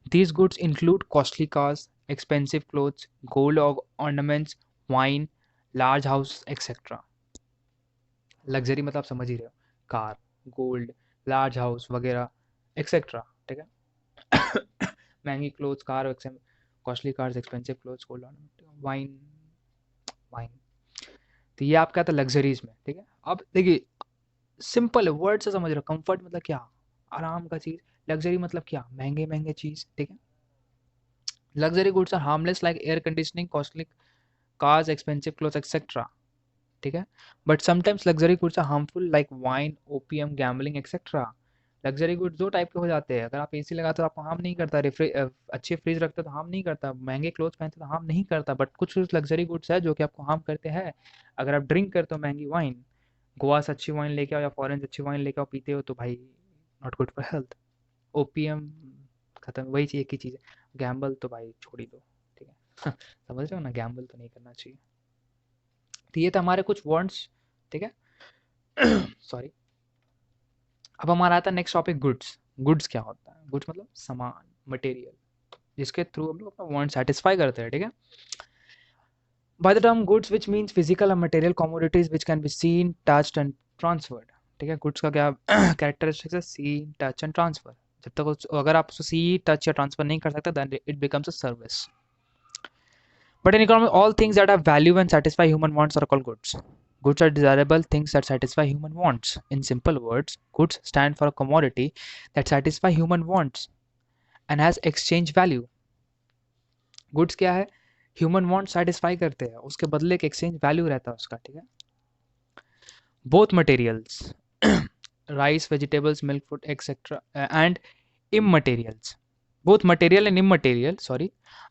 These goods include costly cars, expensive clothes, gold ornaments, wine, large house, etc. Luxury मतलब समझ ही रहे हो, कार, गोल्ड, लार्ज हाउस वगैरह etcetera, ठीक है। महंगी clothes, car, costly cars, expensive clothes, gold ornament, wine, wine. तो ये आपका था लग्जरीज में, ठीक है। अब देखिए, सिंपल है, वर्ड से समझ रहे हो। कंफर्ट मतलब क्या, आराम का चीज। लग्जरी मतलब क्या, महंगे महंगे चीज, ठीक है। Luxury goods are harmless like air conditioning, costly cars, expensive clothes etcetera, ठीक है। But sometimes luxury goods are harmful like wine, opium, gambling etcetera. लग्जरी गुड्स दो टाइप के हो जाते हैं, अगर आप एसी लगाते हो तो आपको हार्म नहीं करता, अच्छे फ्रिज रखते हो तो हार्म नहीं करता, महंगे क्लोथ्स पहनते हो तो हार्म नहीं करता, बट कुछ लग्जरी गुड्स है जो कि आपको हार्म करते हैं। अगर आप ड्रिंक करते हो महंगी वाइन, गोवा से अच्छी वाइन लेके आओ या फॉरेन से अच्छी वाइन लेके आओ, पीते हो तो भाई not good for health. Opium खत्म, वही चीज़, एक ही चीज़ है। गैम्बल तो भाई छोड़ ही दो, ठीक है। समझ रहे हो ना, गैम्बल तो नहीं करना चाहिए। तो ये तो हमारे कुछ वर्ड्स, ठीक है। सॉरी। अब हमारा आता है नेक्स्ट टॉपिक, गुड्स। गुड्स क्या होता है, गुड्स मतलब सामान, मटेरियल, जिसके थ्रू हम लोग अपना वांट सेटिस्फाई करते हैं, ठीक है। By the term goods which means physical or material commodities which can be seen, touched and transferred, ठीक है। गुड्स का क्या कैरेक्टरिस्टिक्स है, सी, टच एंड ट्रांसफर। जब तक अगर आप उसको सी, टच या ट्रांसफर नहीं कर सकते then it becomes a service. But in economy, all things that have value and satisfy human wants are called goods. Goods are desirable things that satisfy human wants. In simple words, goods stand for a commodity that satisfy human wants and has exchange value. Goods क्या है, human want satisfy करते हैं, उसके बदले एक exchange value रहता है उसका, ठीक है. Both materials rice, vegetables, milk, food etcetera and immaterials, both material and immaterial, sorry,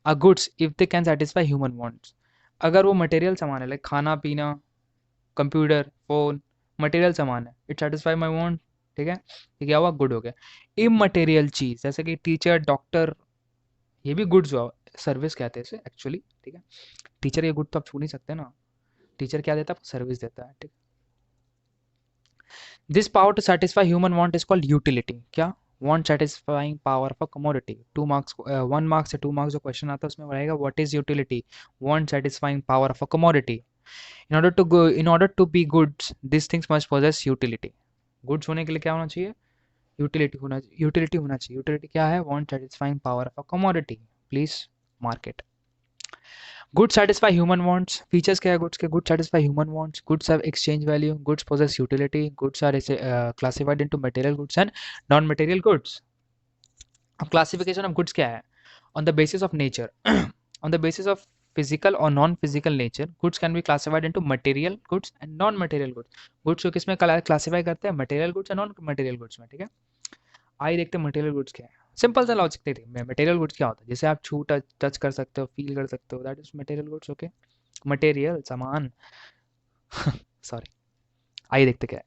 are goods if they can satisfy human wants. अगर वो मटेरियल सामान है, लाइक खाना पीना, कंप्यूटर, फोन, मटेरियल सामान है, इट सेटिस्फाई माई वांट, ठीक है, ये क्या हुआ, गुड हो गया. इमटेरियल चीज़ जैसे कि टीचर, डॉक्टर, ये भी गुड्स हुआ, सर्विस कहते हैं इसे एक्चुअली, ठीक है. टीचर ये गुड तो आप छू नहीं सकते ना, टीचर क्या देता है, सर्विस देता है, ठीक. This power to satisfy human want is called utility. क्या, want satisfying power of a commodity. 2 marks, 1 marks से 2 मार्क्स जो क्वेश्चन आता है उसमें रहेगा what is utility, want satisfying power of a commodity. in order to be goods, these things must possess utility. Goods होने के लिए क्या होना चाहिए, यूटिलिटी होना चाहिए. यूटिलिटी क्या है, want satisfying power of a commodity. Please mark it. Goods satisfy human wants. Features क्या है goods के, goods satisfy human wants. Goods have exchange value. Goods possess utility. Goods are classified into material goods and non-material goods. अब classification of goods क्या है, on the basis of nature. On the basis of physical or non-physical nature, goods can be classified into material goods and non-material goods. Goods को किसमें classify करते हैं, material goods and non-material goods में, ठीक है. आइए देखते हैं मटेरियल गुड्स क्या है. सिंपल सा लॉजिक देखते हैं, मटेरियल गुड्स क्या होता है, जैसे आप छू टच कर सकते हो, फील कर सकते हो, that is material goods. Okay, material सामान. सॉरी, आइए देखते क्या है.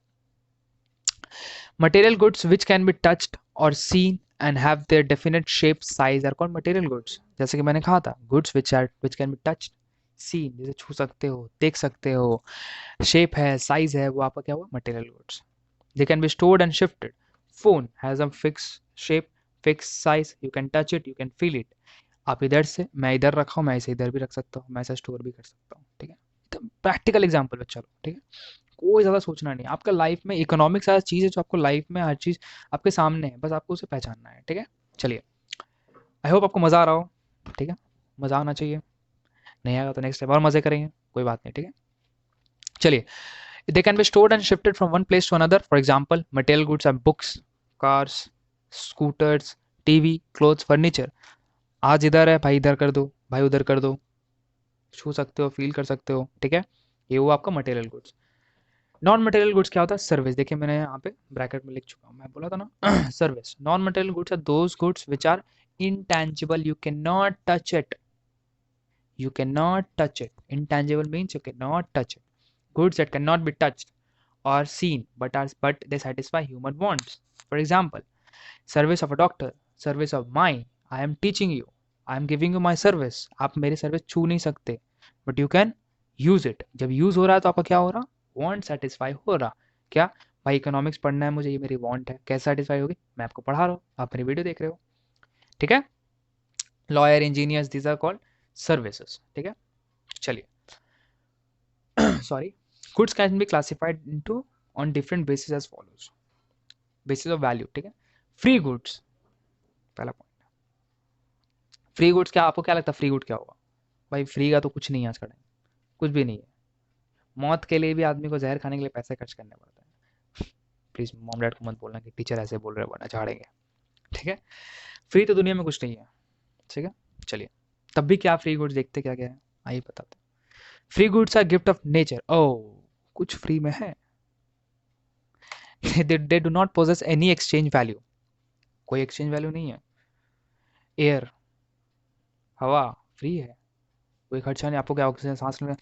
Material goods which can be touched और seen and have their definite shape size are called material goods. जैसे कि मैंने कहा था, goods which can be touched, seen जैसे छू सकते हो, देख सकते हो, शेप है, साइज है, वो आपका क्या हुआ, material goods. They can be stored and shifted. Phone has a fix shape, fix size, you can touch it, you can feel it. आप इधर से, मैं इधर रखा हूँ, मैं इसे इधर भी रख सकता हूँ, मैं इसे स्टोर भी कर सकता हूँ, ठीक है. तो प्रैक्टिकल एग्जाम्पल पे चलो, ठीक है, कोई ज़्यादा सोचना नहीं. आपका लाइफ में इकोनॉमिक्स ऐसा चीज़ है जो आपको लाइफ में हर चीज़ आपके सामने है, बस आपको उसे पहचानना है, ठीक है. चलिए, आई होप आपको मज़ा आ रहा हो, ठीक है, मज़ा आना चाहिए. नहीं आएगा तो नेक्स्ट टाइम और मज़े करेंगे, कोई बात नहीं, ठीक है. चलिए, they can be stored and shifted from one place to another. For example, material goods are books, cars, scooters, TV, clothes, furniture. आज इधर है भाई, इधर कर दो, भाई उधर कर दो, छू सकते हो, फील कर सकते हो, ठीक है. ये वो आपका material goods. Non material goods क्या होता है, सर्विस. देखिए मैंने यहाँ पे ब्रैकेट में लिख चुका हूँ, मैं बोला था ना. Service. Non material goods are those goods which are intangible, you cannot touch it, you cannot touch it. Intangible means you cannot touch it. Goods that cannot be touched or seen but they satisfy human wants. For example, service of a doctor, service of mine, I am teaching you, I am giving you my service. आप मेरी service छू नहीं सकते, but you can use it. जब use हो रहा है तो आपका क्या हो रहा, वांट सेटिस्फाई हो रहा. क्या भाई, इकोनॉमिक्स पढ़ना है मुझे, ये मेरी वांट है, कैसे सेटिस्फाई होगी, मैं आपको पढ़ा रहा हूँ, आप मेरी वीडियो देख रहे हो, ठीक है. Lawyer, engineers, these are called services, ठीक है. चलिए, sorry. Goods can be classified into on different bases as follows. Basis of value, ठीक है. फ्री गुड्स, पहला पॉइंट. फ्री गुड्स क्या, आपको क्या लगता है फ्री गुड क्या होगा, भाई फ्री का तो कुछ नहीं है आज का टाइम, कुछ भी नहीं है. मौत के लिए भी आदमी को जहर खाने के लिए पैसे खर्च करने पड़ते हैं. प्लीज मॉम डैड को मत बोलना कि टीचर ऐसे बोल रहे हैं वरना झाड़ेंगे, ठीक है. फ्री तो दुनिया में कुछ नहीं है, ठीक है. चलिए, तब भी क्या फ्री गुड्स देखते क्या क्या है, आइए बताते. Free goods are gift of nature. ओ, कुछ फ्री में है. they do not possess any exchange value. कोई एक्सचेंज वैल्यू नहीं है. एयर, हवा फ्री है, कोई खर्चा नहीं. आपको क्या ऑक्सीजन सांस लेना,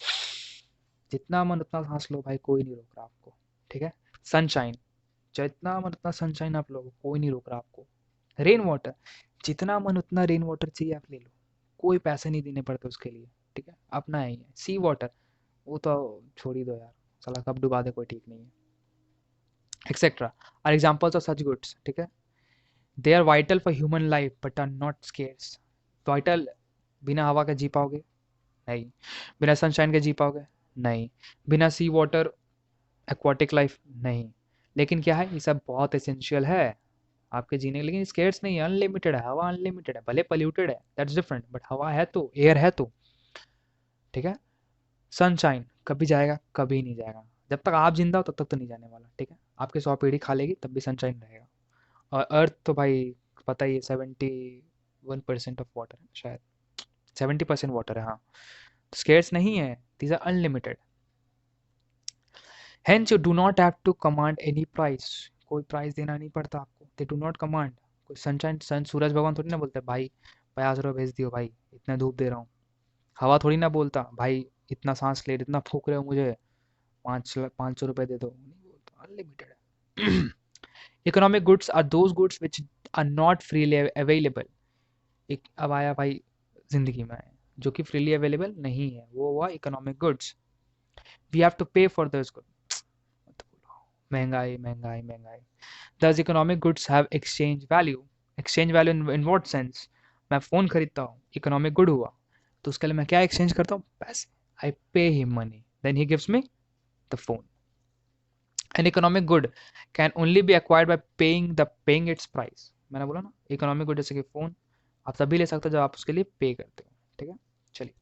जितना मन उतना सांस लो भाई, कोई नहीं रोक रहा आपको, ठीक है. सनशाइन, जितना मन उतना सनशाइन आप लो, कोई नहीं रोक रहा आपको. रेन वाटर, जितना मन उतना रेन वाटर चाहिए आप ले लो, कोई पैसे नहीं देने पड़ते उसके लिए, ठीक है, अपना है ही है. सी वाटर, वो तो छोड़ ही दो यार, साला कब डुबा दे कोई ठीक नहीं है, etcetera are examples of such goods, ठीक है. They are vital for human life but are not scarce. Vital, बिना हवा के जी पाओगे नहीं, बिना सनशाइन के जी पाओगे नहीं, बिना सी वाटर एक्वाटिक लाइफ नहीं. लेकिन क्या है, ये सब बहुत एसेंशियल है आपके जीने के, लेकिन स्केर्स नहीं है, अनलिमिटेड है. हवा अनलिमिटेड है, भले पोल्यूटेड है, दैट्स डिफरेंट, बट हवा है तो, एयर है तो. ठीक है। सनशाइन कभी जाएगा, कभी नहीं जाएगा। जब तक आप जिंदा हो तब तक तो नहीं जाने वाला, ठीक है। आपके 100 पीढ़ी खा लेगी तब भी सनशाइन रहेगा। और अर्थ तो भाई पता ही है, 71% ऑफ वाटर है शायद, 70% वाटर है, हाँ। स्केर्स नहीं है, these are unlimited. Hence you do not have to command any price, कोई प्राइस देना नहीं पड़ता आपको। दे डू नॉट कमांड, कोई सनशाइन सूरज भगवान थोड़ी ना बोलते भाई 50 रुपये भेज दियो भाई, इतना धूप दे रहा हूँ। हवा थोड़ी ना बोलता भाई इतना सांस ले, इतना फूक रहे हो मुझे, 500 रुपये दे दो, नहीं बोलता, अनलिमिटेड है। Economic goods are those goods which are not freely available. एक अब आया भाई जिंदगी में जो कि फ्रीली अवेलेबल नहीं है, वो हुआ economic goods. We have to pay for this good. महंगाई महंगाई महंगाई। Thus economic goods have exchange value. Exchange value in what sense? मैं फ़ोन खरीदता हूँ, इकोनॉमिक गुड हुआ, तो उसके लिए मैं क्या एक्सचेंज करता हूँ? पैसे। I pay him money, then he gives me the phone. An economic good can only be acquired by paying its price. मैंने बोला ना, इकोनॉमिक गुड जैसे कि फ़ोन आप तभी ले सकते हो जब आप उसके लिए पे करते हो, ठीक है। चलिए,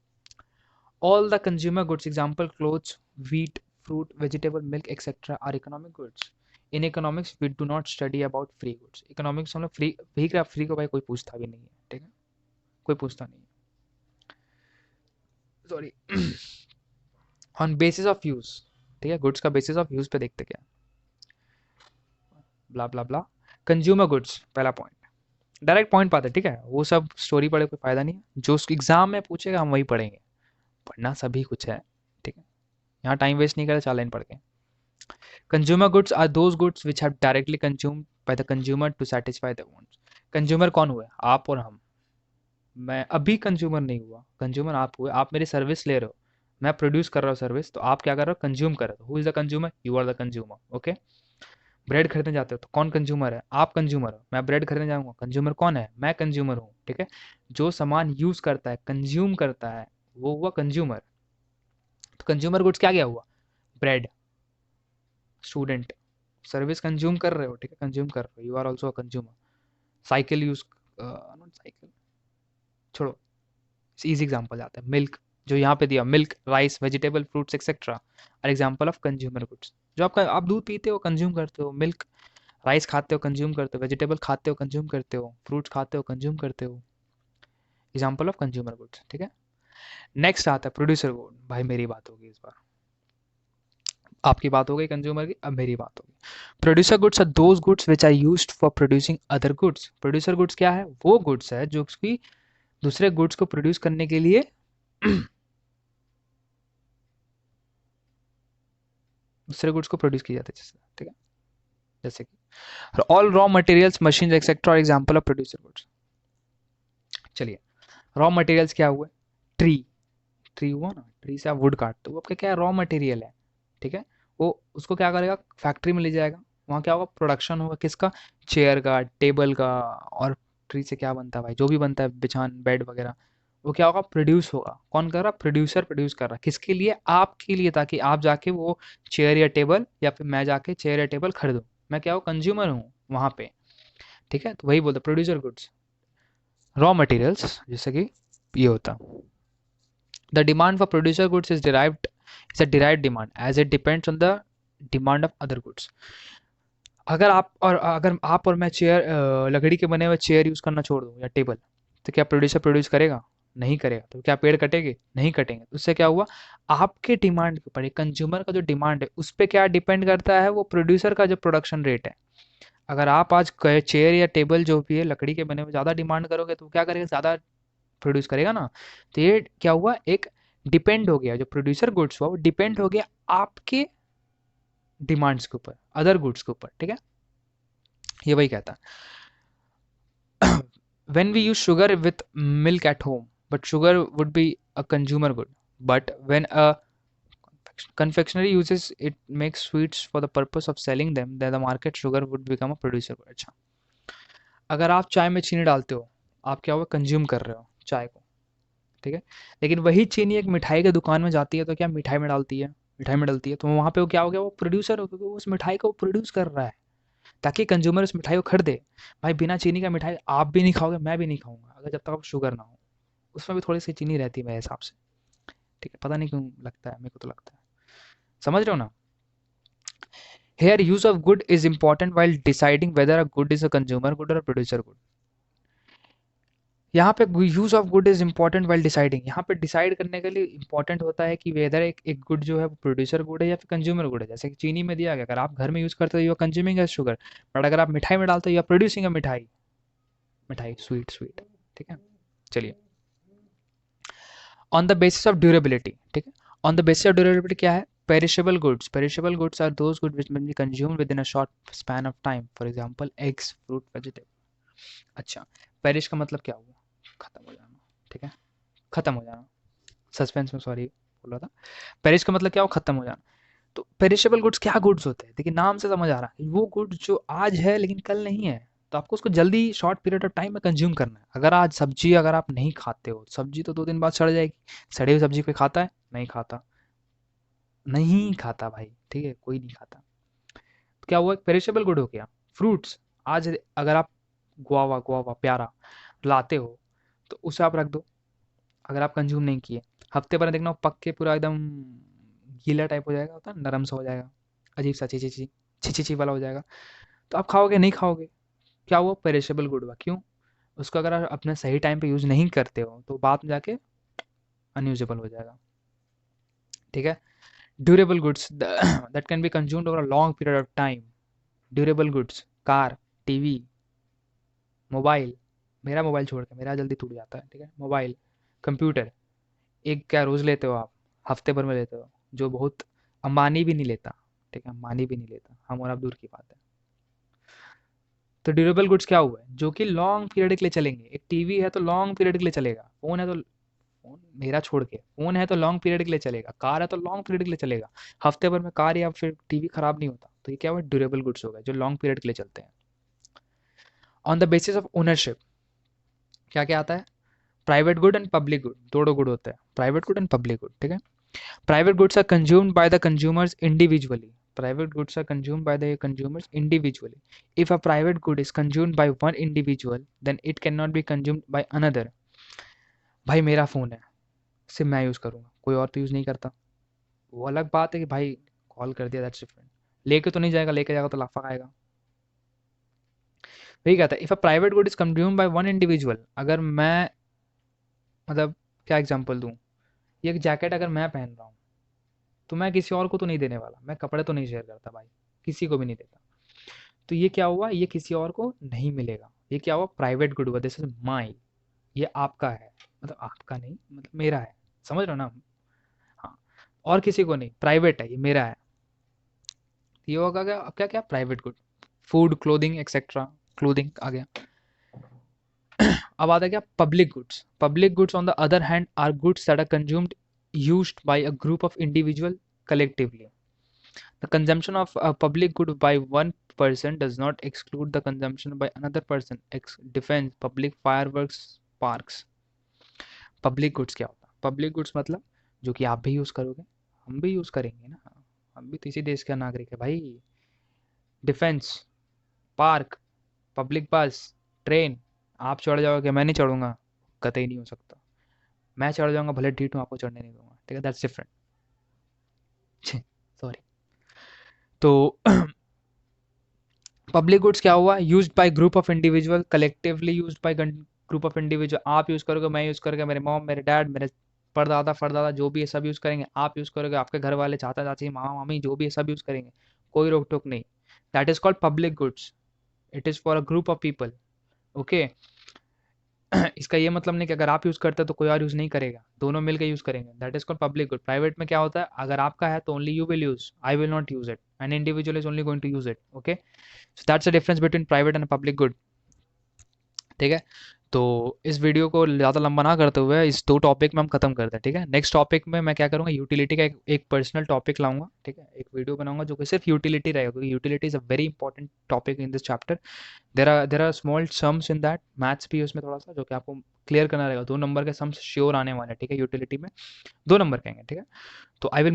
all the consumer goods example clothes, wheat, fruit, vegetable, milk, etc. are economic goods. In economics, we do not study about free goods. Economics हम लोग फ्री को भाई कोई पूछता भी नहीं है, ठीक है, कोई पूछता नहीं है, sorry. On basis of use, ठीक है, गुड्स का बेसिस ऑफ यूज पे देखते क्या, ब्ला ब्ला ब्ला। कंज्यूमर गुड्स पहला पॉइंट, डायरेक्ट पॉइंट पाते, ठीक है, वो सब स्टोरी पढ़े कोई फायदा नहीं है, जो एग्जाम में पूछेगा हम वही पढ़ेंगे, पढ़ना सभी कुछ है, ठीक है, यहाँ टाइम वेस्ट नहीं करे, 4 लाइन पढ़ के। Consumer goods are those goods which have directly consumed by the consumer to satisfy their wants. Consumer कौन हुए? आप और हम। मैं अभी कंज्यूमर नहीं हुआ, कंज्यूमर आप हुए। आप मेरी सर्विस ले रहे हो, मैं प्रोड्यूस कर रहा हूँ सर्विस, तो आप क्या कर रहे हो? कंज्यूम कर रहे हो। Who is the consumer? You are the consumer, okay. Bread खरीदने जाते हो तो कौन कंज्यूमर है? आप कंज्यूमर हो। मैं ब्रेड खरीदने जाऊंगा, कंज्यूमर कौन है? मैं कंज्यूमर हूँ, ठीक है। जो सामान यूज करता है, कंज्यूम करता है, वो हुआ कंज्यूमर। तो कंज्यूमर गुड्स क्या क्या हुआ? ब्रेड। स्टूडेंट, सर्विस कंज्यूम कर रहे हो, ठीक है, कंज्यूम कर रहे हो, you are also a consumer. Cycle use, not cycle, छोड़ो, इजी एग्जांपल आता है। मिल्क, जो यहाँ पे दिया, milk, rice, vegetable, fruits etcetera are example of consumer goods. जो आपका आप दूध पीते हो, कंज्यूम करते हो, मिल्क राइस खाते हो, कंज्यूम करते हो, वेजिटेबल खाते हो, कंज्यूम करते हो, फ्रूट्स खाते हो, कंज्यूम करते हो, एग्जांपल ऑफ कंज्यूमर गुड्स, ठीक है। नेक्स्ट आता है प्रोड्यूसर गुड। भाई मेरी बात होगी इस बार, आपकी बात हो गई कंज्यूमर की, अब मेरी बात होगी। Producer goods are those goods which are used for producing other goods. Producer goods क्या है? वो गुड्स है जो कि दूसरे गुड्स को प्रोड्यूस करने के लिए दूसरे गुड्स को प्रोड्यूस की जाती है, जैसे, ठीक है, जैसे कि all raw materials, machine etcetera example of producer goods. चलिए, रॉ मटेरियल्स क्या हुए? ट्री, ट्री हुआ ना, ट्री से आप वुड काटते हो, वो आपका क्या है? रॉ मटेरियल है, ठीक है। वो उसको क्या करेगा? फैक्ट्री में ले जाएगा, वहाँ क्या होगा? प्रोडक्शन होगा, किसका? चेयर का, टेबल का। और ट्री से क्या बनता है भाई? जो भी बनता है, बिछान, बेड वगैरह, वो क्या होगा? प्रोड्यूस होगा। कौन कर रहा? प्रोड्यूसर प्रोड्यूस कर रहा है। किसके लिए? आपके लिए, ताकि आप जाके वो चेयर या टेबल, या फिर मैं जाके चेयर या टेबल खरीदूं। मैं क्या हूँ? कंज्यूमर हूँ वहाँ पे, ठीक है। तो वही बोलते प्रोड्यूसर गुड्स। रॉ मटेरियल्स जैसे कि ये होता, the demand for producer goods is a derived demand as it depends on the demand of other goods. अगर आप और मैं चेयर, लकड़ी के बने हुए चेयर यूज करना छोड़ दूं या टेबल, तो क्या प्रोड्यूसर प्रोड्यूस करेगा? नहीं करेगा। तो क्या पेड़ कटेंगे? नहीं कटेंगे। उससे क्या हुआ? आपके डिमांड के ऊपर, कंज्यूमर का जो डिमांड है उस पर क्या डिपेंड करता है? वो प्रोड्यूसर का जो प्रोडक्शन रेट है। अगर आप आज चेयर या टेबल जो भी है लकड़ी के बने हुए ज़्यादा डिमांड करोगे, तो क्या करेगा? ज़्यादा प्रोड्यूस करेगा ना। तो ये क्या हुआ? एक डिपेंड हो गया, जो प्रोड्यूसर गुड्स हुआ वो डिपेंड हो गया आपके डिमांड्स के ऊपर, अदर गुड्स के ऊपर, ठीक है। ये वही कहता है। When we use sugar with milk at home, but sugar would be a consumer good, but when a confectionery uses it makes sweets for the purpose of selling them, then the market sugar would become a producer good. अच्छा, अगर आप चाय में चीनी डालते हो, आप क्या हुआ? कंज्यूम कर रहे हो चाय को, ठीक है। लेकिन वही चीनी एक मिठाई की दुकान में जाती है, तो क्या मिठाई में डालती है? मिठाई में डलती है, तो वहाँ पे वो क्या हो गया? वो प्रोड्यूसर हो, क्योंकि वो उस मिठाई को प्रोड्यूस कर रहा है ताकि कंज्यूमर उस मिठाई को खरीदे। भाई बिना चीनी का मिठाई आप भी नहीं खाओगे, मैं भी नहीं खाऊंगा, अगर जब तक आप शुगर ना हो। उसमें भी थोड़ी सी चीनी रहती है मेरे हिसाब से, ठीक है, पता नहीं क्यों लगता है, मेरे को तो लगता है। समझ रहे हो ना? Here use of good is important while deciding whether a good is a consumer good और प्रोड्यूसर गुड। यहाँ पे use of good is important while deciding, यहाँ पे डिसाइड करने के लिए इंपॉर्टेंट होता है कि वेदर एक गुड जो है वो प्रोड्यूसर गुड है या फिर कंज्यूमर गुड है। जैसे कि चीनी में दिया गया, अगर आप घर में यूज करते हो you are consuming as sugar, but अगर आप मिठाई में डालते हो यू आर प्रोड्यूसिंग अ मिठाई, मिठाई स्वीट स्वीट। ठीक है, चलिए। On the basis of durability, ठीक है, on the basis of durability क्या है? Perishable goods, perishable goods are those good which can be consumed within a short span of time, for example eggs, fruit, vegetable. अच्छा, perish का मतलब क्या हुआ? खत्म हो जाना, ठीक है, खत्म हो जाना। सस्पेंस में सॉरी बोल रहा था। पेरिश का मतलब क्या हो? खत्म हो जाना। तो पेरिशेबल गुड्स क्या गुड्स होते हैं? देखिए नाम से समझ आ रहा है, वो गुड्स जो आज है लेकिन कल नहीं है, तो आपको उसको जल्दी शॉर्ट पीरियड ऑफ टाइम में कंज्यूम करना है। अगर आज सब्जी अगर आप नहीं खाते हो, सब्जी तो 2 दिन बाद सड़ जाएगी। सड़ी हुई सब्जी कोई खाता है? नहीं खाता, नहीं खाता भाई, ठीक है, कोई नहीं खाता। तो क्या हुआ? पेरिशेबल गुड हो गया। फ्रूट्स, आज अगर आप गुआवा गुआवा प्यारा लाते हो तो उसे आप रख दो, अगर आप कंज्यूम नहीं किए, हफ्ते भर देखना वो पक के पूरा एकदम गीला टाइप हो जाएगा, होता है नरम सा हो जाएगा, अजीब सा ची वाला हो जाएगा, तो आप खाओगे नहीं खाओगे? क्या हुआ? पेरिशेबल गुड हुआ। क्यों? उसको अगर आप अपने सही टाइम पे यूज नहीं करते हो तो बाद में जाके अनयूजेबल हो जाएगा। ठीक है, durable goods that can be consumed over a long period of time. Durable goods, car, TV, mobile, मेरा मोबाइल छोड़ के, मेरा जल्दी टूट जाता है, ठीक है, मोबाइल, कंप्यूटर, एक क्या रोज लेते हो आप? हफ्ते भर में लेते हो, जो बहुत अंबानी भी नहीं लेता, ठीक है, अंबानी भी नहीं लेता, हम और आप दूर की बात है। तो ड्यूरेबल गुड्स क्या हुआ है? जो कि लॉन्ग पीरियड के लिए चलेंगे। एक टीवी है तो लॉन्ग पीरियड के लिए चलेगा, फोन है तो, फोन मेरा छोड़ के, फोन है तो लॉन्ग पीरियड के लिए चलेगा, कार है तो लॉन्ग पीरियड के लिए चलेगा, हफ्ते भर में कार या फिर टीवी खराब नहीं होता। तो ये क्या हुआ? ड्यूरेबल गुड्स हो गए जो लॉन्ग पीरियड के लिए चलते हैं। On the basis of ownership क्या क्या आता है? Private good and public good, दो गुड होता है, private good and public good, ठीक है। Private goods are consumed by the consumers individually. Private goods are consumed by the consumers individually. If a private good is consumed by one individual, then it cannot be consumed by another. भाई मेरा phone है, सिर्फ मैं use करूँगा, कोई और तो use नहीं करता। वो अलग बात है कि भाई कॉल कर दिया, दैट्स डिफरेंट। लेके तो नहीं जाएगा, लेके जाएगा तो लाफा खाएगा। वही कहता है, if a private good is consumed by one individual, अगर मैं, मतलब क्या एग्जांपल दूँ? ये एक जैकेट अगर मैं पहन रहा हूँ तो मैं किसी और को तो नहीं देने वाला, मैं कपड़े तो नहीं शेयर करता भाई, किसी को भी नहीं देता। तो ये क्या हुआ? ये किसी और को नहीं मिलेगा, ये क्या हुआ? प्राइवेट गुड हुआ, दिस इज माई, ये आपका है, मतलब आपका नहीं, मतलब मेरा है, समझ रहे हो ना? हाँ, और किसी को नहीं, प्राइवेट है, ये मेरा है। ये होगा क्या? अब क्या क्या? Private good, food, clothing etcetera, clothing आ गया। अब आता है क्या? Public goods. Public goods on the other hand are goods that are consumed used by a group of individual collectively. The consumption of a public good by one person does not exclude the consumption by another person. Defense, public fireworks, parks. Public goods क्या होता है? Public goods मतलब जो कि आप भी use करोगे, हम भी यूज़ करेंगे ना, हम भी तो इसी देश का नागरिक है भाई। डिफेंस, पार्क, पब्लिक बस, ट्रेन, आप चढ़ जाओगे मैं नहीं चढ़ूंगा, कतई नहीं हो सकता। मैं चढ़ जाऊंगा भले ढीठ हूँ, आपको चढ़ने नहीं दूंगा, ठीक है, दैट्स डिफरेंट। सॉरी। तो पब्लिक गुड्स क्या हुआ? Used by group of individual, collectively used by group of individual. आप यूज करोगे, मैं यूज करोगे, मेरे मॉम, मेरे डैड, मेरे परदादा फरदादा जो भी है सब यूज करेंगे, आप यूज करोगे, आपके घर वाले, चाचा चाची, मामा मामी जो भी है सब यूज करेंगे, कोई रोक टोक नहीं। That is called public goods, it is for a group of people. Okay, इसका ये मतलब नहीं कि अगर आप यूज करते हो तो कोई और यूज नहीं करेगा, दोनों मिलकर यूज करेंगे। That is called public good. Private में क्या होता है? अगर आपका है तो only you will use, I will not use it, an individual is only going to use it. Okay, so that's the difference between private and public good. ठीक है, तो इस वीडियो को ज़्यादा लंबा ना करते हुए इस 2 टॉपिक में हम खत्म करते हैं। ठीक है, नेक्स्ट टॉपिक में मैं क्या करूँगा, यूटिलिटी का एक पर्सनल टॉपिक लाऊंगा। ठीक है, एक वीडियो बनाऊंगा जो कि सिर्फ यूटिलिटी रहेगा, क्योंकि utility is a very important topic in this chapter. There are small sums in that, maths भी उसमें थोड़ा सा जो कि आपको क्लियर करना रहेगा। 2 नंबर के सम्स श्योर आने वाले हैं, ठीक है, यूटिलिटी में 2 नंबर के आएंगे, ठीक है। तो I will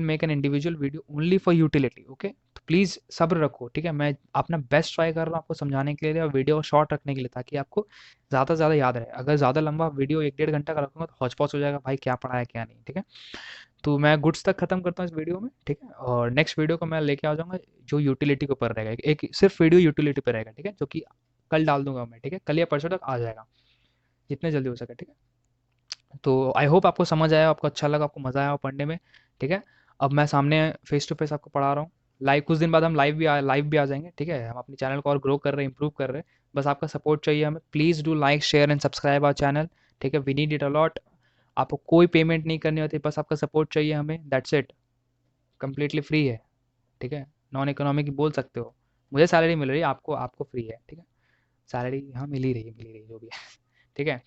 make an individual video only for utility, okay. तो प्लीज़ सब्र रखो, ठीक है। मैं अपना बेस्ट ट्राई कर रहा हूँ आपको समझाने के लिए और वीडियो शॉर्ट रखने के लिए, ताकि आपको ज़्यादा से ज़्यादा याद रहे। अगर ज़्यादा लंबा वीडियो 1 डेढ़ घंटा का रखूँगा तो हौच पौच हो जाएगा, भाई क्या पढ़ा है क्या नहीं, ठीक है। तो मैं गुड्स तक खत्म करता हूँ इस वीडियो में, ठीक है। और नेक्स्ट वीडियो को मैं लेके आ जाऊँगा जो यूटिलिटी के ऊपर रहेगा, एक सिर्फ वीडियो यूटिलिटी पे रहेगा, ठीक है, जो कि कल डाल दूंगा मैं, ठीक है। कल या परसों तक आ जाएगा, जितने जल्दी हो सके, ठीक है। तो आई होप आपको समझ आया, आपको अच्छा लगा, आपको मज़ा आया पढ़ने में, ठीक है। अब मैं सामने फेस टू फेस आपको पढ़ा रहा हूँ लाइव। कुछ दिन बाद हम लाइव भी आ जाएंगे, ठीक है। हम अपने चैनल को और ग्रो कर रहे हैं, इंप्रूव कर रहे हैं। बस आपका सपोर्ट चाहिए हमें। Please do like share and subscribe our channel, ठीक है। We need it a lot. आपको कोई पेमेंट नहीं करनी होती, बस आपका सपोर्ट चाहिए हमें, दैट्स इट। कंप्लीटली फ्री है, ठीक है। नॉन इकोनॉमिक बोल सकते हो। मुझे सैलरी मिल रही है, आपको आपको फ्री है, ठीक है। सैलरी हाँ मिल ही रही है जो भी है, ठीक है।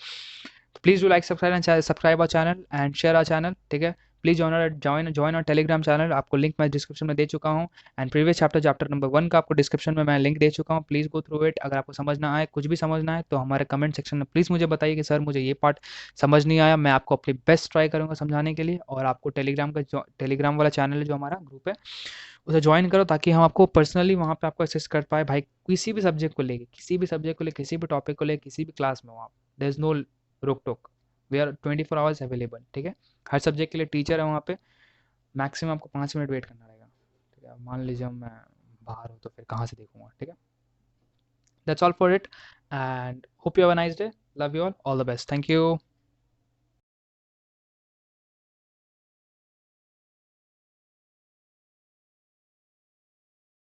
तो please do like subscribe our channel and share our channel, ठीक है। Please join our Telegram channel, आपको लिंक मैं डिस्क्रिप्शन में दे चुका हूँ। एंड प्रीवियस चैप्टर नंबर 1 का आपको डिस्क्रिप्शन में मैं लिंक दे चुका हूँ। Please go through it. अगर आपको समझ ना आए, कुछ भी समझना है, तो हमारे कमेंट सेक्शन में प्लीज़ मुझे बताइए कि सर मुझे ये पार्ट समझ नहीं आया। मैं आपको अपनी बेस्ट ट्राई करूँगा समझाने के लिए। और आपको टेलीग्राम वाला चैनल है जो हमारा ग्रुप है, उसे ज्वाइन करो, ताकि हम आपको पर्सनली वहाँ पे आपको असिस्ट कर पाए, भाई किसी भी सब्जेक्ट को लेके, किसी भी टॉपिक को लेके, किसी भी क्लास में, वहाँ देयर इज नो रोक टोक। वी आर 24 आवर्स अवेलेबल, ठीक है। हर सब्जेक्ट के लिए टीचर है वहाँ पे। मैक्सिमम आपको 5 मिनट वेट करना रहेगा, ठीक है। मान लीजिए मैं बाहर हूँ तो फिर कहाँ से देखूंगा, ठीक है। That's all for it and hope you have a nice day. Love you all the best, thank you.